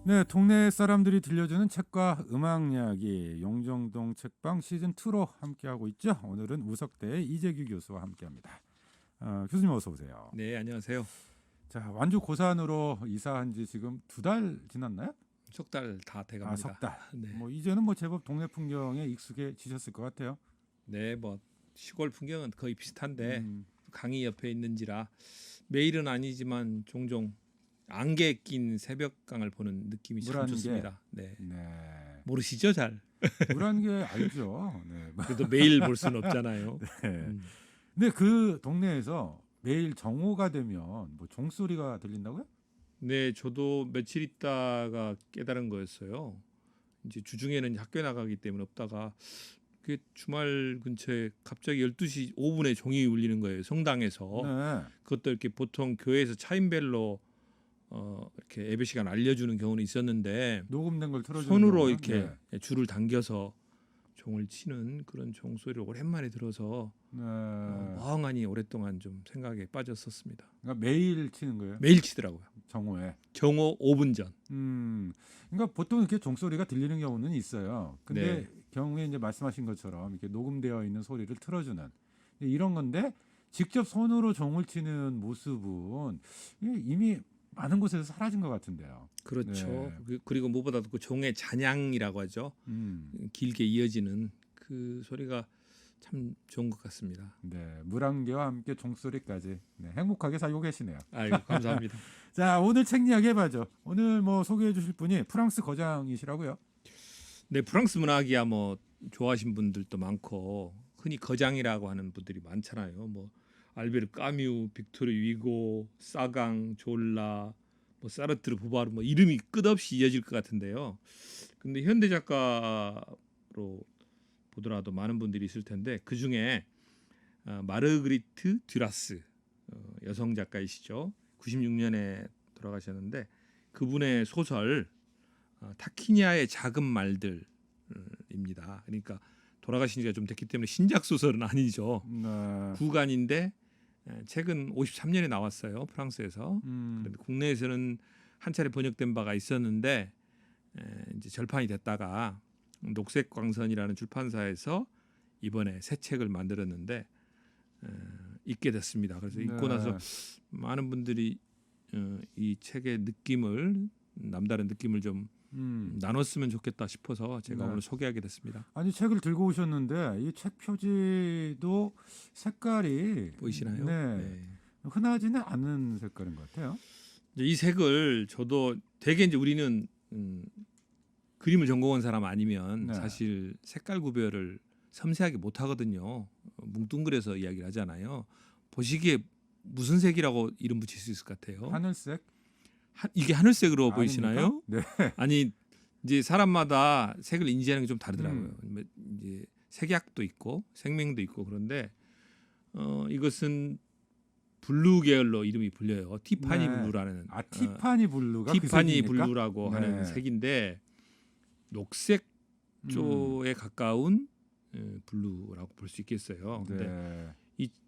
네, 동네 사람들이 들려주는 책과 음악 이야기 용정동 책방 시즌 2로 함께하고 있죠. 오늘은 우석대의 이재규 교수와 함께합니다. 교수님 어서 오세요. 네, 안녕하세요. 자, 완주 고산으로 이사한 지 지금 2달 지났나요? 석 달 다 아, 돼갑니다. 석 달. 네, 뭐 이제는 뭐 제법 동네 풍경에 익숙해지셨을 것 같아요. 네, 뭐 시골 풍경은 거의 비슷한데 음, 강이 옆에 있는지라 매일은 아니지만 종종 안개 낀 새벽강을 보는 느낌이 참 물안개. 좋습니다. 네, 네, 모르시죠, 잘? 물안개 알죠. 네. 그래도 매일 볼 수는 없잖아요. 네. 근데 그 동네에서 매일 정오가 되면 뭐 종소리가 들린다고요? 네, 저도 며칠 있다가 깨달은 거였어요. 이제 주중에는 학교 나가기 때문에 없다가 그 주말 근처에 갑자기 12시 5분에 종이 울리는 거예요. 성당에서. 네. 그것도 이렇게 보통 교회에서 차임벨로 이렇게 예배 시간 알려주는 경우는 있었는데 녹음된 걸 틀어주는 손으로 경우는? 이렇게 네. 줄을 당겨서 종을 치는 그런 종소리를 오랜만에 들어서 네. 멍하니 오랫동안 좀 생각에 빠졌었습니다. 그러니까 매일 치는 거예요. 매일 치더라고요. 정오에. 정오 5분 전. 그러니까 보통 이렇게 종소리가 들리는 경우는 있어요. 근데 네. 경우에 이제 말씀하신 것처럼 이렇게 녹음되어 있는 소리를 틀어주는 이런 건데 직접 손으로 종을 치는 모습은 이미 많은 곳에서 사라진 것 같은데요. 그렇죠. 네. 그리고 무엇보다도 그 종의 잔향이라고 하죠. 길게 이어지는 그 소리가 참 좋은 것 같습니다. 네, 물안개와 함께 종소리까지 행복하게 살고 계시네요. 아이고 감사합니다. 자, 오늘 책 이야기 해봐죠. 오늘 뭐 소개해 주실 분이 프랑스 거장이시라고요? 네, 프랑스 문학이야 뭐 좋아하신 분들도 많고 흔히 거장이라고 하는 분들이 많잖아요. 뭐 알베르 까뮤, 빅토르 위고, 사강, 졸라, 뭐 사르트르, 보바르 뭐 이름이 끝없이 이어질 것 같은데요. 근데 현대 작가로 보더라도 많은 분들이 있을 텐데 그 중에 마르그리트 듀라스 여성 작가이시죠. 96년에 돌아가셨는데 그분의 소설 타키니아의 작은 말들입니다. 그러니까 돌아가신 지가 좀 됐기 때문에 신작 소설은 아니죠. 네. 구간인데 최근 53년에 나왔어요. 프랑스에서. 그런데 국내에서는 한 차례 번역된 바가 있었는데 이제 절판이 됐다가 녹색광선이라는 출판사에서 이번에 새 책을 만들었는데 읽게 됐습니다. 그래서 읽고 나서 많은 분들이 이 책의 느낌을 남다른 느낌을 좀 나눴으면 좋겠다 싶어서 제가 오늘 소개하게 됐습니다. 아니 책을 들고 오셨는데 이 책 표지도 색깔이 보이시나요? 네. 흔하지는 않은 색깔인 것 같아요. 이 색을 저도 되게 이제 우리는 그림을 전공한 사람 아니면 사실 색깔 구별을 섬세하게 못 하거든요. 뭉뚱그려서 이야기를 하잖아요. 보시기에 무슨 색이라고 이름 붙일 수 있을 것 같아요? 하늘색? 이게 하늘색으로 아닙니까? 보이시나요? 네. 아니 이제 사람마다 색을 인지하는 게 좀 다르더라고요. 이제 색약도 있고 생명도 있고 그런데 이것은 블루 계열로 이름이 불려요. 티파니 블루라는. 티파니 블루가 티파니 그 블루라고 하는 색인데 녹색 쪽에 가까운 블루라고 볼 수 있겠어요. 근데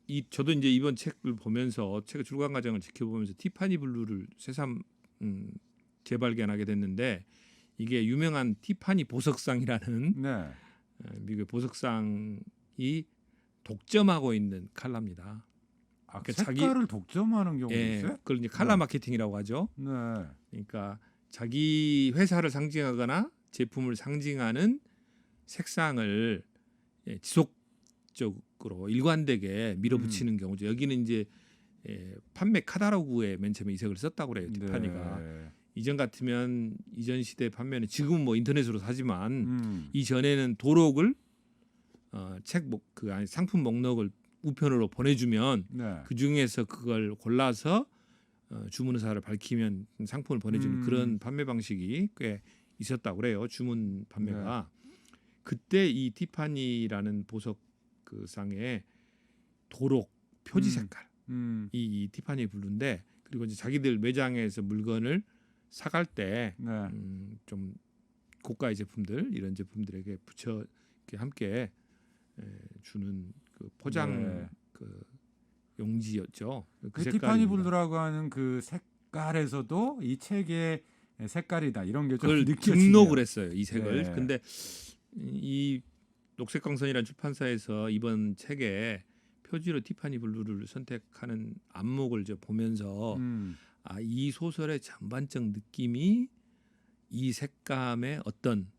이 저도 이제 이번 책을 보면서 책의 출간 과정을 지켜보면서 티파니 블루를 새삼 재발견하게 됐는데 이게 유명한 티파니 보석상이라는 미국의 보석상이 독점하고 있는 컬러입니다. 그러니까 색깔을 독점하는 경우도 있어요? 그걸 이제 컬러 마케팅이라고 하죠. 그러니까 자기 회사를 상징하거나 제품을 상징하는 색상을 지속적으로 일관되게 밀어붙이는 경우죠. 여기는 이제 판매 카탈로그에 맨 처음에 이 색을 썼다고 그래요. 티파니가. 이전 같으면 이전 시대 판매는 지금은 뭐 인터넷으로 사지만 이전에는 도록을 그 안에 상품 목록을 우편으로 보내주면 그 중에서 그걸 골라서 주문사를 밝히면 상품을 보내주는 그런 판매 방식이 꽤 있었다고 그래요. 주문 판매가. 그때 이 티파니라는 보석 그 상의 도록 표지 색깔 이 티파니 블루인데 그리고 이제 자기들 매장에서 물건을 사갈 때 좀 고가의 제품들 이런 제품들에게 붙여 이렇게 함께 주는 그 포장 그 용지였죠. 그 티파니 블루라고 하는 그 색깔에서도 이 책의 색깔이다 이런 게 좀 그걸 느껴지네요. 등록을 했어요. 이 색을. 네. 근데 이 녹색광선이라는 출판사에서 이번 책에 표지로 티파니 블루를 선택하는 안목을 이제 보면서 이 소설의 전반적 느낌이 이 색감의 어떤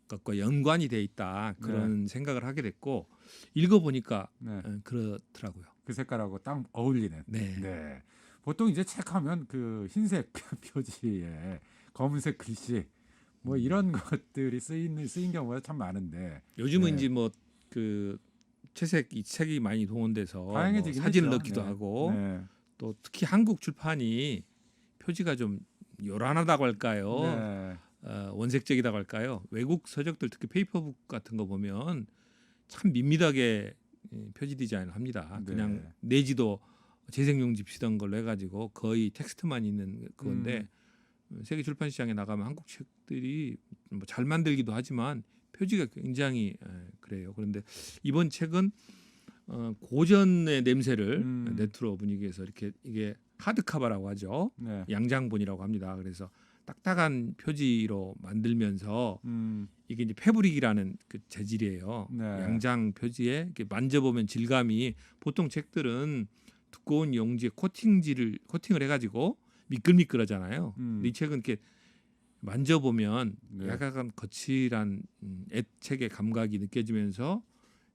것과 연관이 돼 있다 그런 생각을 하게 됐고 읽어보니까 네. 그렇더라고요. 그 색깔하고 딱 어울리는. 네. 네. 보통 이제 책하면 그 흰색 표지에 검은색 글씨 뭐 이런 것들이 쓰인 경우가 참 많은데 요즘은 네. 이제 뭐 그 채색 이 책이 많이 동원돼서 뭐 다양해지긴 사진을 했죠. 넣기도 네. 하고 네. 또 특히 한국 출판이 표지가 좀 요란하다고 할까요? 네. 원색적이다고 할까요? 외국 서적들 특히 페이퍼북 같은 거 보면 참 밋밋하게 표지 디자인을 합니다. 네. 그냥 내지도 재생용지 비슷한 걸로 해가지고 거의 텍스트만 있는 그건데 세계 출판 시장에 나가면 한국 책들이 뭐 잘 만들기도 하지만 표지가 굉장히 그래요. 그런데 이번 책은 고전의 냄새를 레트로 분위기에서 이렇게 이게 하드카바라고 하죠. 네. 양장본이라고 합니다. 그래서 딱딱한 표지로 만들면서 이게 이제 패브릭이라는 그 재질이에요. 네. 양장 표지에 이렇게 만져보면 질감이 보통 책들은 두꺼운 용지에 코팅을 해가지고 미끌미끌하잖아요. 근데 이 책은 이렇게 만져보면 네. 약간 거칠한 액책의 감각이 느껴지면서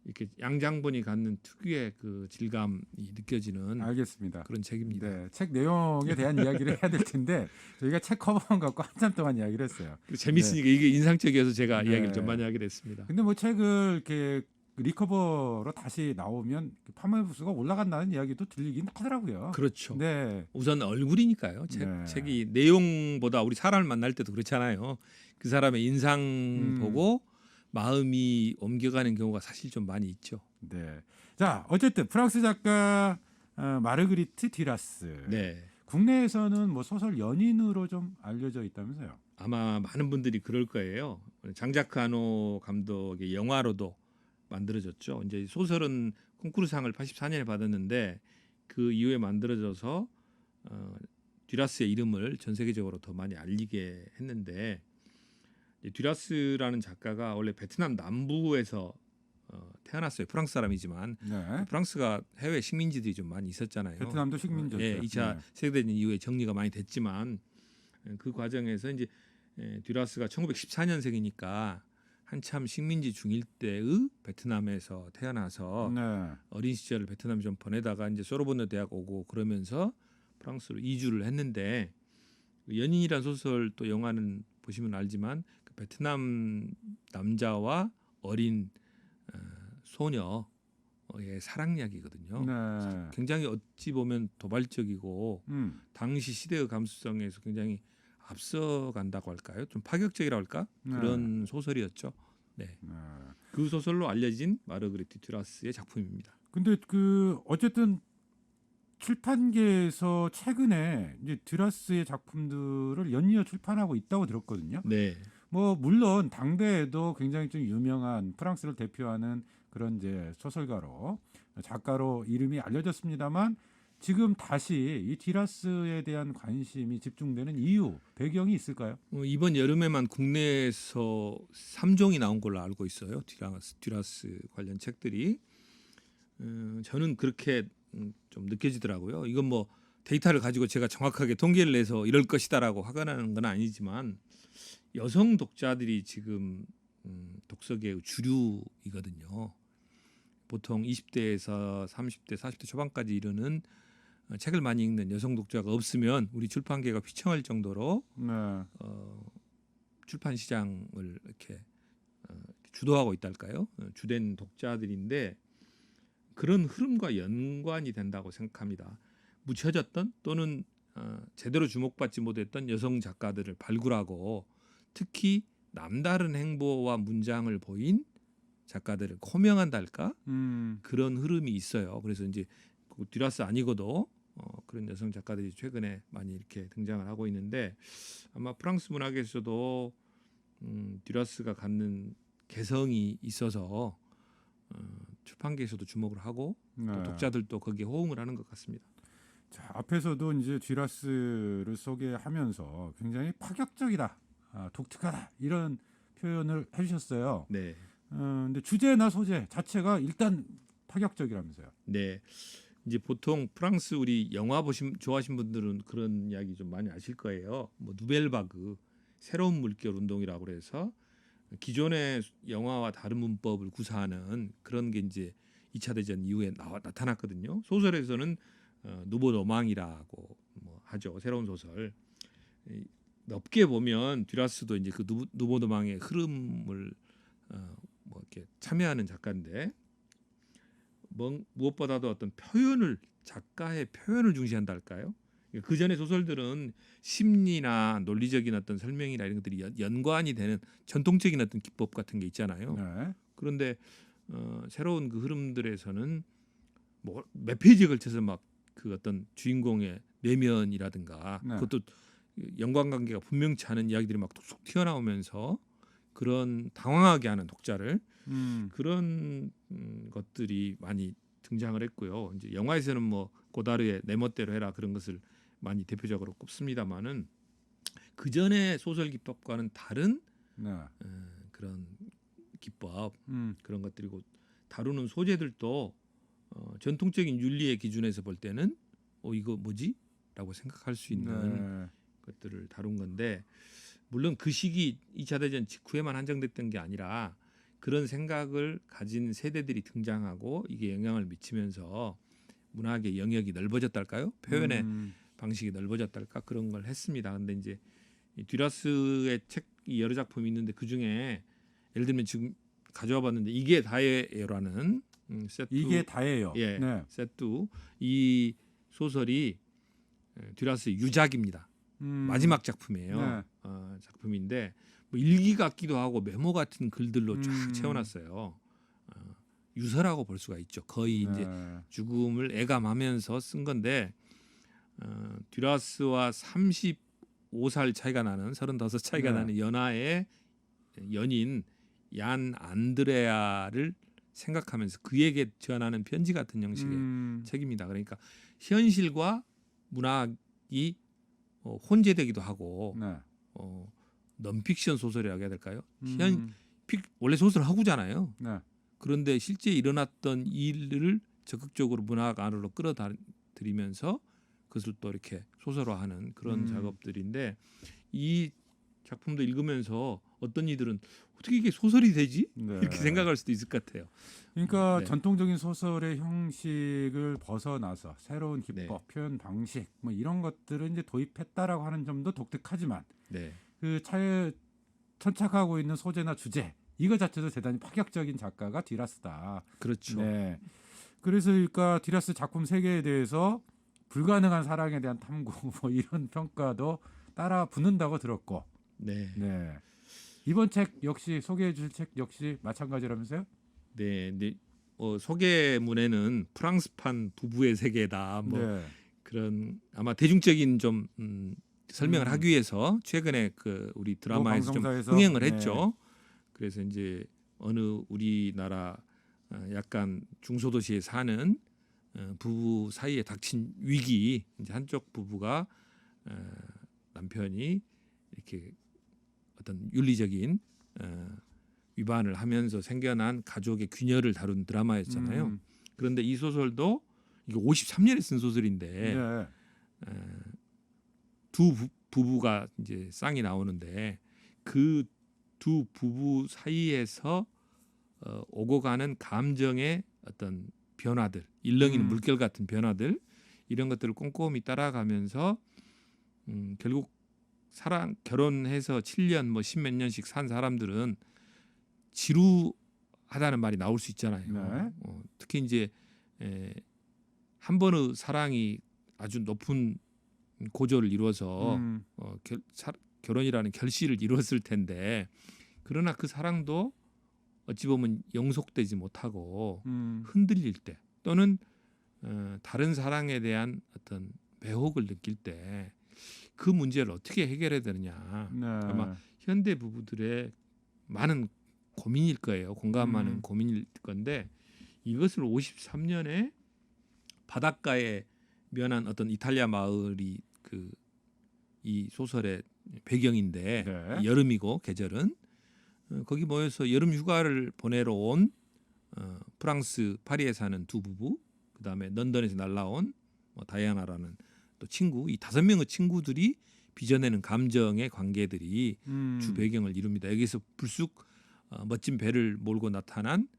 이렇게 양장본이 갖는 특유의 그 질감이 느껴지는 알겠습니다. 그런 책입니다. 네, 책 내용에 대한 이야기를 해야 될 텐데 저희가 책 커버만 갖고 한참 동안 이야기를 했어요. 재밌으니까 이게 인상적이어서 제가 네. 이야기를 좀 많이 하게 됐습니다. 근데 뭐 책을 이렇게 리커버로 다시 나오면 판매 부수가 올라간다는 이야기도 들리긴 하더라고요. 그렇죠. 네, 우선 얼굴이니까요. 네. 책이 내용보다 우리 사람을 만날 때도 그렇잖아요. 그 사람의 인상 보고 마음이 옮겨가는 경우가 사실 좀 많이 있죠. 네. 자, 어쨌든 프랑스 작가 마르그리트 듀라스. 네. 국내에서는 뭐 소설 연인으로 좀 알려져 있다면서요? 아마 많은 분들이 그럴 거예요. 장자크 아노 감독의 영화로도 만들어졌죠. 이제 소설은 콩쿠르상을 84년에 받았는데 그 이후에 만들어져서 듀라스의 이름을 전 세계적으로 더 많이 알리게 했는데 듀라스라는 작가가 원래 베트남 남부에서 태어났어요. 프랑스 사람이지만 네. 프랑스가 해외 식민지들이 좀 많이 있었잖아요. 베트남도 식민지였죠. 예, 2차 네. 세계대전 이후에 정리가 많이 됐지만 그 과정에서 이제 듀라스가 1914년생이니까 한참 식민지 중일 때의 베트남에서 태어나서 네. 어린 시절을 베트남에 좀 보내다가 이제 소르본느 대학 오고 그러면서 프랑스로 이주를 했는데 연인이란 소설 또 영화는 보시면 알지만 그 베트남 남자와 어린 소녀의 사랑 이야기거든요. 네. 굉장히 어찌 보면 도발적이고 음. 당시 시대의 감수성에서 굉장히 앞서간다고 할까요? 좀 파격적이라고 할까? 네. 그런 소설이었죠. 네. 네. 그 소설로 알려진 마르그리트 듀라스의 작품입니다. 근데 그 어쨌든 출판계에서 최근에 이제 듀라스의 작품들을 연이어 출판하고 있다고 들었거든요. 네. 뭐 물론 당대에도 굉장히 좀 유명한 프랑스를 대표하는 그런 이제 소설가로 작가로 이름이 알려졌습니다만 지금 다시 이 듀라스에 대한 관심이 집중되는 이유 배경이 있을까요? 이번 여름에만 국내에서 3종이 나온 걸로 알고 있어요. 듀라스 관련 책들이. 저는 그렇게 좀 느껴지더라고요. 이건 뭐 데이터를 가지고 제가 정확하게 통계를 내서 이럴 것이다라고 화가나는 건 아니지만 여성 독자들이 지금 독서계의 주류이거든요. 보통 20대에서 30대, 40대 초반까지 이르는 책을 많이 읽는 여성 독자가 없으면 우리 출판계가 휘청할 정도로 네. 출판 시장을 이렇게 주도하고 있달까요? 주된 독자들인데 그런 흐름과 연관이 된다고 생각합니다. 묻혀졌던 또는 제대로 주목받지 못했던 여성 작가들을 발굴하고 특히 남다른 행보와 문장을 보인 작가들을 호명한달까 그런 흐름이 있어요. 그래서 이제 듀라스 아니고도 그런 여성 작가들이 최근에 많이 이렇게 등장을 하고 있는데 아마 프랑스 문학에서도 듀라스가 갖는 개성이 있어서 출판계에서도 주목을 하고 네. 또 독자들도 거기에 호응을 하는 것 같습니다. 자, 앞에서도 이제 듀라스를 소개하면서 굉장히 파격적이다, 독특하다 이런 표현을 해주셨어요. 네. 근데 주제나 소재 자체가 일단 파격적이라면서요. 네. 이제 보통 프랑스 우리 영화 좋아하신 분들은 그런 이야기 좀 많이 아실 거예요. 뭐 누벨바그 새로운 물결 운동이라고 그래서 기존의 영화와 다른 문법을 구사하는 그런 게 이제 2차 대전 이후에 나타났거든요. 소설에서는 누보 로망이라고 뭐 하죠. 새로운 소설. 넓게 보면 듀라스도 이제 그 누보 로망의 흐름을 뭐 이렇게 참여하는 작가인데 무엇보다도 어떤 작가의 표현을 중시한다 할까요? 그 전에 소설들은 심리나 논리적인 어떤 설명이나 이런 것들이 연관이 되는 전통적인 어떤 기법 같은 게 있잖아요. 네. 그런데 새로운 그 흐름들에서는 뭐 몇 페이지에 걸쳐서 막 그 어떤 주인공의 내면이라든가 네. 그것도 연관관계가 분명치 않은 이야기들이 막 툭툭 튀어나오면서 그런 당황하게 하는 독자를 그런 것들이 많이 등장을 했고요. 이제 영화에서는 뭐 고다르의 내 멋대로 해라 그런 것을 많이 대표적으로 꼽습니다만은 그 전에 소설 기법과는 다른 네. 그런 기법 그런 것들이고 다루는 소재들도 전통적인 윤리의 기준에서 볼 때는 이거 뭐지?라고 생각할 수 있는 네. 것들을 다룬 건데 물론 그 시기 2차 대전 직후에만 한정됐던 게 아니라 그런 생각을 가진 세대들이 등장하고 이게 영향을 미치면서 문학의 영역이 넓어졌달까요? 표현의 방식이 넓어졌달까 그런 걸 했습니다. 근데 이제 이 듀라스의 책이 여러 작품이 있는데 그 중에 예를 들면 지금 가져와 봤는데 이게 다예요라는 세뚜 이게 다예요. 예, 네. 세뚜 이 소설이 듀라스의 유작입니다. 마지막 작품이에요. 네. 작품인데 뭐 일기 같기도 하고 메모 같은 글들로 쫙 채워놨어요. 유서라고 볼 수가 있죠. 거의 이제 죽음을 애감하면서 쓴 건데 듀라스와 35살 차이가 나는 35 차이가 네. 나는 연하의 연인 얀 안드레아를 생각하면서 그에게 전하는 편지 같은 형식의 책입니다. 그러니까 현실과 문학이 혼재되기도 하고 네. 넌픽션 소설이라고 해야 될까요? 원래 소설 허구잖아요. 네. 그런데 실제 일어났던 일을 적극적으로 문학 안으로 끌어들이면서 그것을 또 이렇게 소설화하는 그런 작업들인데 이 작품도 읽으면서 어떤 이들은 어떻게 이게 소설이 되지? 네. 이렇게 생각할 수도 있을 것 같아요. 그러니까 네. 전통적인 소설의 형식을 벗어나서 새로운 기법, 네. 표현 방식 뭐 이런 것들을 이제 도입했다라고 하는 점도 독특하지만 네. 그 차에 천착하고 있는 소재나 주제 이거 자체도 대단히 파격적인 작가가 듀라스다. 그렇죠. 네. 그래서 그러니까 듀라스 작품 세계에 대해서 불가능한 사랑에 대한 탐구 뭐 이런 평가도 따라 붙는다고 들었고. 네. 네. 이번 책 역시 소개해 주실 책 역시 마찬가지라면서요? 네. 네. 소개문에는 프랑스판 부부의 세계다. 뭐 네. 그런 아마 대중적인 좀 설명을 하기 위해서 최근에 그 우리 드라마에서 좀 방송사에서, 흥행을 네. 했죠. 그래서 이제 어느 우리나라 약간 중소도시에 사는 부부 사이에 닥친 위기, 이제 한쪽 부부가 남편이 이렇게 어떤 윤리적인 위반을 하면서 생겨난 가족의 균열을 다룬 드라마였잖아요. 그런데 이 소설도 이게 53년에 쓴 소설인데 네. 두 부부가 이제 쌍이 나오는데 그 두 부부 사이에서 오고 가는 감정의 어떤 변화들, 일렁이는 물결 같은 변화들 이런 것들을 꼼꼼히 따라가면서 결국 결혼해서 7년 뭐 10몇 년씩 산 사람들은 지루하다는 말이 나올 수 있잖아요. 네. 특히 이제 한 번의 사랑이 아주 높은 고조를 이루어서 결혼이라는 결실을 이루었을 텐데 그러나 그 사랑도 어찌 보면 영속되지 못하고 흔들릴 때 또는 다른 사랑에 대한 어떤 매혹을 느낄 때 그 문제를 어떻게 해결해야 되느냐. 네. 아마 현대 부부들의 많은 고민일 거예요. 공감 많은 고민일 건데 이것을 53년에 바닷가에 면한 어떤 이탈리아 마을이 그 이 소설의 배경인데 네. 여름이고 계절은 거기 모여서 여름 휴가를 보내러 온 프랑스 파리에 사는 두 부부, 그다음에 런던에서 날라온 다이아나라는 또 친구, 이 5명의 친구들이 빚어내는 감정의 관계들이 주 배경을 이룹니다. 여기서 불쑥 멋진 배를 몰고 나타난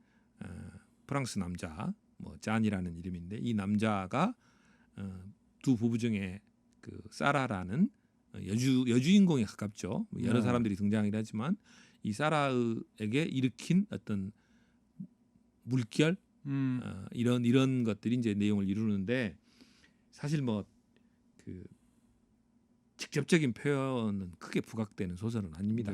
프랑스 남자, 뭐 잔이라는 이름인데 이 남자가 두 부부 중에 그 사라라는 여주인공에 가깝죠. 여러 네. 사람들이 등장하긴 하지만 이 사라에게 일으킨 어떤 물결 이런 것들이 이제 내용을 이루는데 사실 뭐 그 직접적인 표현은 크게 부각되는 소설은 아닙니다.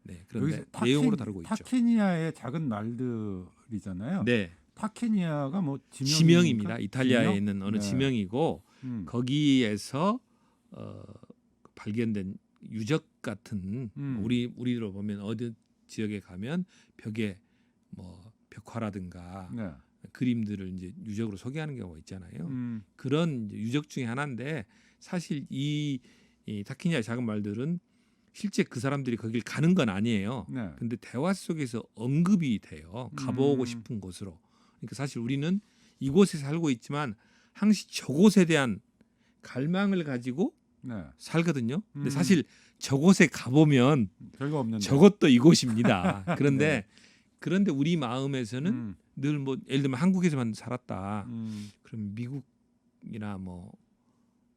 네, 그런데 여기서 내용으로 다루고 있죠. 타키니아의 작은 말들이잖아요. 네, 타키니아가 뭐 지명입니다. 이탈리아에 지명? 있는 어느 네. 지명이고 거기에서 발견된 유적 같은 우리로 보면 어느 지역에 가면 벽에 뭐 벽화라든가 네. 그림들을 이제 유적으로 소개하는 경우가 있잖아요. 그런 이제 유적 중에 하나인데 사실 이 타키니아의 작은 말들은 실제 그 사람들이 거길 가는 건 아니에요. 네. 근데 대화 속에서 언급이 돼요. 가보고 싶은 곳으로. 그러니까 사실 우리는 이곳에 살고 있지만 항시 저곳에 대한 갈망을 가지고 네. 살거든요. 근데 사실 저곳에 가보면 별거 없는데. 저것도 이곳입니다. 네. 그런데 우리 마음에서는 늘 뭐 예를 들면 한국에서만 살았다. 그럼 미국이나 뭐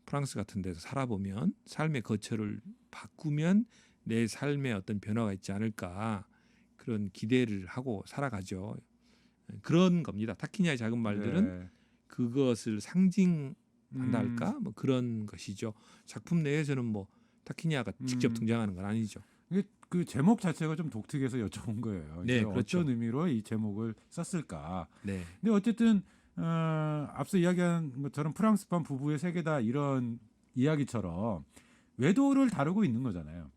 프랑스 같은 데서 살아보면 삶의 거처를 바꾸면 내 삶에 어떤 변화가 있지 않을까 그런 기대를 하고 살아가죠. 그런 겁니다. 타키니아의 작은 말들은 네. 그것을 상징한다 할까 뭐 그런 것이죠. 작품 내에서는 뭐 타키니아가 직접 등장하는 건 아니죠. 이게 그 제목 자체가 좀 독특해서 여쭤본 거예요. 네, 이제 그렇죠. 어떤 의미로 이 제목을 썼을까? 네, 근데 어쨌든 앞서 이야기한 것처럼 프랑스판 부부의 세계다 이런 이야기처럼 외도를 다루고 있는 거잖아요.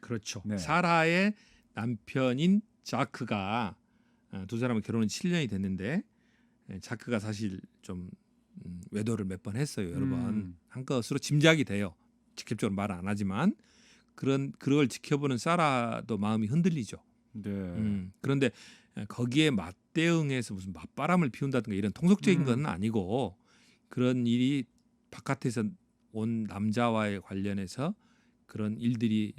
그렇죠. 네. 사라의 남편인 자크가 두 사람은 결혼은 7년이 됐는데 자크가 사실 좀 외도를 몇 번 했어요. 여러 번 한 것으로 짐작이 돼요. 직접적으로 말 안 하지만 그걸 지켜보는 사라도 마음이 흔들리죠. 네. 그런데 거기에 맞대응해서 무슨 맞바람을 피운다든가 이런 통속적인 건 아니고 그런 일이 바깥에서 온 남자와의 관련해서 그런 일들이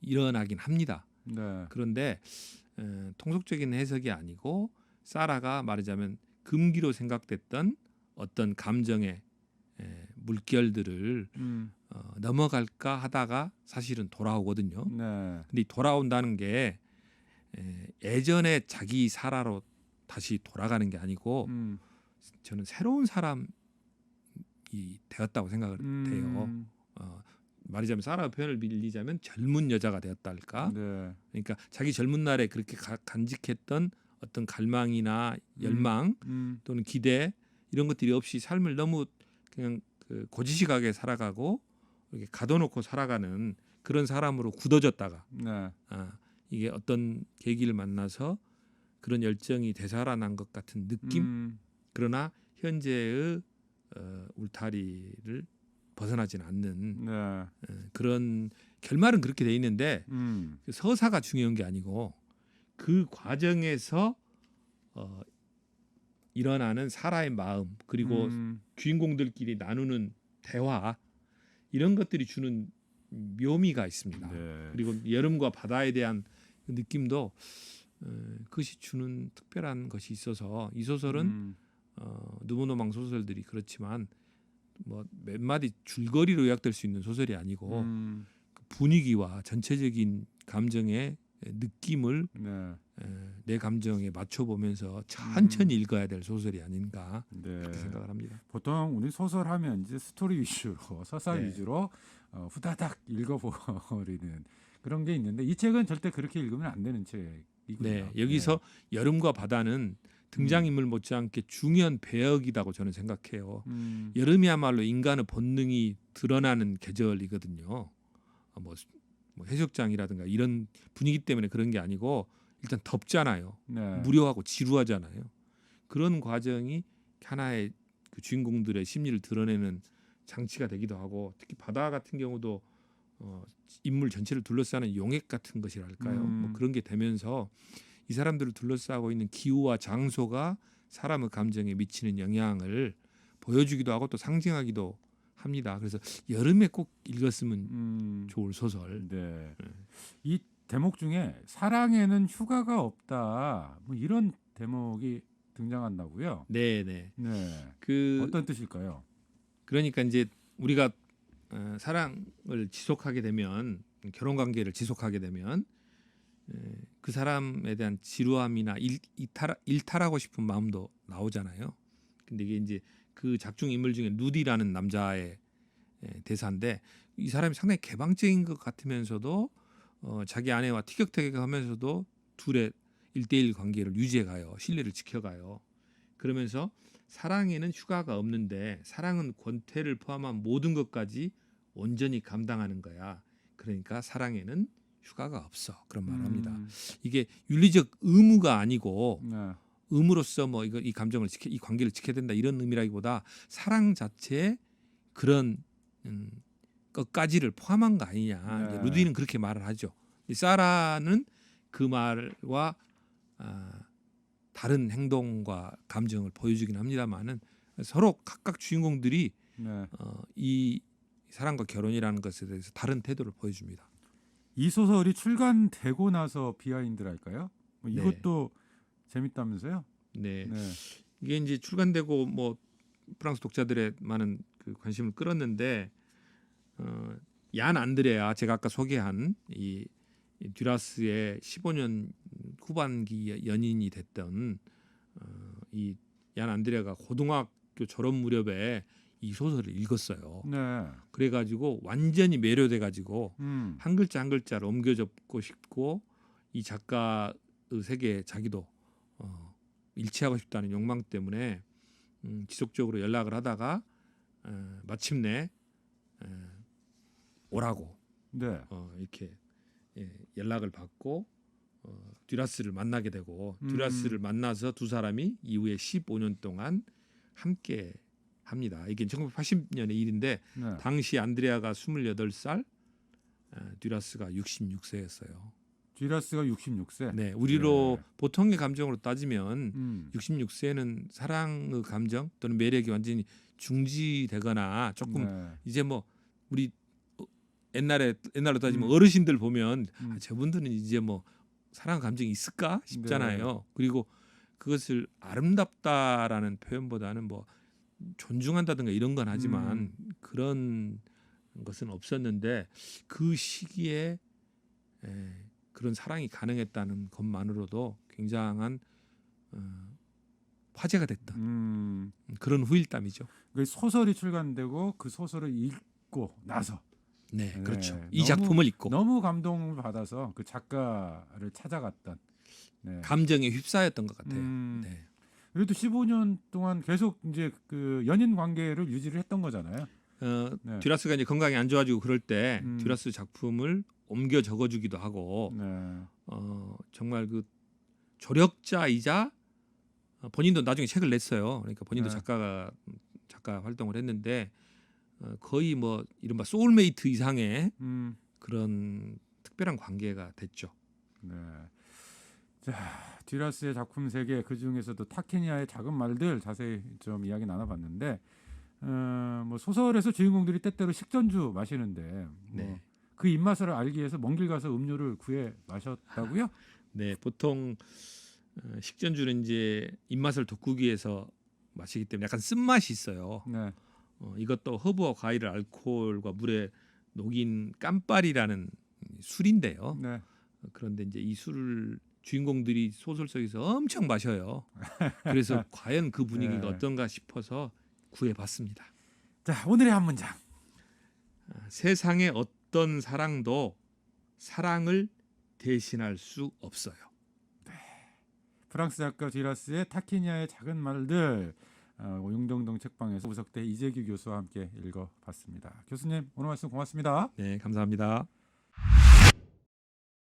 일어나긴 합니다. 네. 그런데 통속적인 해석이 아니고 사라가 말하자면 금기로 생각됐던 어떤 감정의 물결들을 넘어갈까 하다가 사실은 돌아오거든요. 네. 근데 이 돌아온다는 게 예전에 자기 사라로 다시 돌아가는 게 아니고 저는 새로운 사람이 되었다고 생각을 해요. 말하자면 사라 표현을 빌리자면 젊은 여자가 되었다 할까? 네. 그러니까 자기 젊은 날에 그렇게 간직했던 어떤 갈망이나 열망 또는 기대 이런 것들이 없이 삶을 너무 그냥 그 고지식하게 살아가고 이렇게 가둬놓고 살아가는 그런 사람으로 굳어졌다가 네. 이게 어떤 계기를 만나서 그런 열정이 되살아난 것 같은 느낌. 그러나 현재의 울타리를 벗어나지는 않는 네. 그런 결말은 그렇게 돼 있는데 그 서사가 중요한 게 아니고 그 과정에서 일어나는 사라의 마음 그리고 주인공들끼리 나누는 대화 이런 것들이 주는 묘미가 있습니다. 네. 그리고 여름과 바다에 대한 그 느낌도 그것이 주는 특별한 것이 있어서 이 소설은 느모노망 소설들이 그렇지만 뭐 몇 마디 줄거리로 요약될 수 있는 소설이 아니고 그 분위기와 전체적인 감정의 느낌을 네. 내 감정에 맞춰보면서 천천히 읽어야 될 소설이 아닌가 네. 그렇게 생각을 합니다. 보통 우리 소설하면 이제 스토리 위주로 서사 네. 위주로 후다닥 읽어버리는 그런 게 있는데 이 책은 절대 그렇게 읽으면 안 되는 책이군요. 네, 여기서 여름과 바다는 등장인물 못지않게 중요한 배역이라고 저는 생각해요. 여름이야말로 인간의 본능이 드러나는 계절이거든요. 뭐 해수욕장이라든가 이런 분위기 때문에 그런 게 아니고 일단 덥잖아요. 네. 무료하고 지루하잖아요. 그런 과정이 하나의 그 주인공들의 심리를 드러내는 장치가 되기도 하고 특히 바다 같은 경우도 인물 전체를 둘러싸는 용액 같은 것이랄까요. 뭐 그런 게 되면서 이 사람들을 둘러싸고 있는 기후와 장소가 사람의 감정에 미치는 영향을 보여주기도 하고 또 상징하기도 합니다. 그래서 여름에 꼭 읽었으면 좋을 소설. 네. 이 대목 중에 사랑에는 휴가가 없다. 뭐 이런 대목이 등장한다고요? 네, 네. 네. 그 어떤 뜻일까요? 그러니까 이제 우리가 사랑을 지속하게 되면 결혼 관계를 지속하게 되면 그 사람에 대한 지루함이나 일탈하고 싶은 마음도 나오잖아요. 근데 이게 이제 그 작중 인물 중에 누디라는 남자의 대사인데 이 사람이 상당히 개방적인 것 같으면서도 자기 아내와 티격태격하면서도 둘의 1대1 관계를 유지해가요. 신뢰를 지켜가요. 그러면서 사랑에는 휴가가 없는데 사랑은 권태를 포함한 모든 것까지 온전히 감당하는 거야. 그러니까 사랑에는 휴가가 없어. 그런 말을 합니다. 이게 윤리적 의무가 아니고 네. 의무로서 뭐 이 감정을 이 관계를 지켜야 된다 이런 의미라기보다 사랑 자체에 그런 것까지를 포함한 거 아니냐. 네. 이제 루디는 그렇게 말을 하죠. 사라는 그 말과 다른 행동과 감정을 보여주긴 합니다만은 서로 각각 주인공들이 네. 이 사랑과 결혼이라는 것에 대해서 다른 태도를 보여줍니다. 이 소설이 출간되고 나서 비하인드랄까요? 뭐 네. 이것도 재밌다면서요? 네. 네. 이게 이제 출간되고 뭐 프랑스 독자들의 많은 그 관심을 끌었는데 얀 안드레아 제가 아까 소개한 이 듀라스의 15년 후반기 연인이 됐던 이 얀 안드레아가 고등학교 졸업 무렵에 이 소설을 읽었어요. 네. 그래가지고 완전히 매료돼가지고 한 글자 한 글자를 옮겨 적고 싶고 이 작가의 세계에 자기도 일치하고 싶다는 욕망 때문에 지속적으로 연락을 하다가 마침내 오라고 네. 이렇게 연락을 받고 듀라스를 만나게 되고 듀라스를 만나서 두 사람이 이후에 15년 동안 함께 합니다. 이게 1980년의 일인데 네. 당시 안드레아가 28살, 듀라스가 66세였어요. 듀라스가 66세. 네, 우리로 네. 보통의 감정으로 따지면 66세는 사랑의 감정 또는 매력이 완전히 중지되거나 조금 네. 이제 뭐 우리 옛날로 따지면 음. 어르신들 보면 음. 저분들은 이제 뭐 사랑 감정이 있을까 싶잖아요. 네. 그리고 그것을 아름답다라는 표현보다는 뭐 존중한다든가 이런 건 하지만 그런 것은 없었는데 그 시기에 그런 사랑이 가능했다는 것만으로도 굉장한 화제가 됐던 그런 후일담이죠. 그 소설이 출간되고 그 소설을 읽고 나서 네, 네. 그렇죠. 이 너무- 작품을 읽고 너무 감동을 받아서 그 작가를 찾아갔던. 네. 감정에 휩싸였던 것 같아요. 음. 네. 그래도 15년 동안 계속 이제 그 연인 관계를 유지를 했던 거잖아요. 네. 듀라스가 이제 건강이 안 좋아지고 그럴 때 음. 듀라스 작품을 옮겨 적어주기도 하고 네. 정말 그 조력자이자 본인도 나중에 책을 냈어요. 그러니까 본인도 네. 작가 활동을 했는데 거의 뭐 이른바 소울메이트 이상의 그런 특별한 관계가 됐죠. 네. 자, 듀라스의 작품 세계 그 중에서도 타키니아의 작은 말들 자세히 좀 이야기 나눠봤는데, 뭐 소설에서 주인공들이 때때로 식전주 마시는데, 뭐 네. 그 입맛을 알기 위해서 먼 길 가서 음료를 구해 마셨다고요? 네, 보통 식전주는 이제 입맛을 돋구기 위해서 마시기 때문에 약간 쓴맛이 있어요. 네. 이것도 허브와 과일을 알코올과 물에 녹인 깜빨이라는 술인데요. 네. 그런데 이제 이 술을 주인공들이 소설 속에서 엄청 마셔요. 그래서 과연 그 분위기가 네. 어떤가 싶어서 구해봤습니다. 자, 오늘의 한 문장. 세상의 어떤 사랑도 사랑을 대신할 수 없어요. 프랑스 작가 듀라스의 타키니아의 작은 말들, 용동동 책방에서 우석대 이재규 교수와 함께 읽어봤습니다. 교수님 오늘 말씀 고맙습니다. 네, 감사합니다.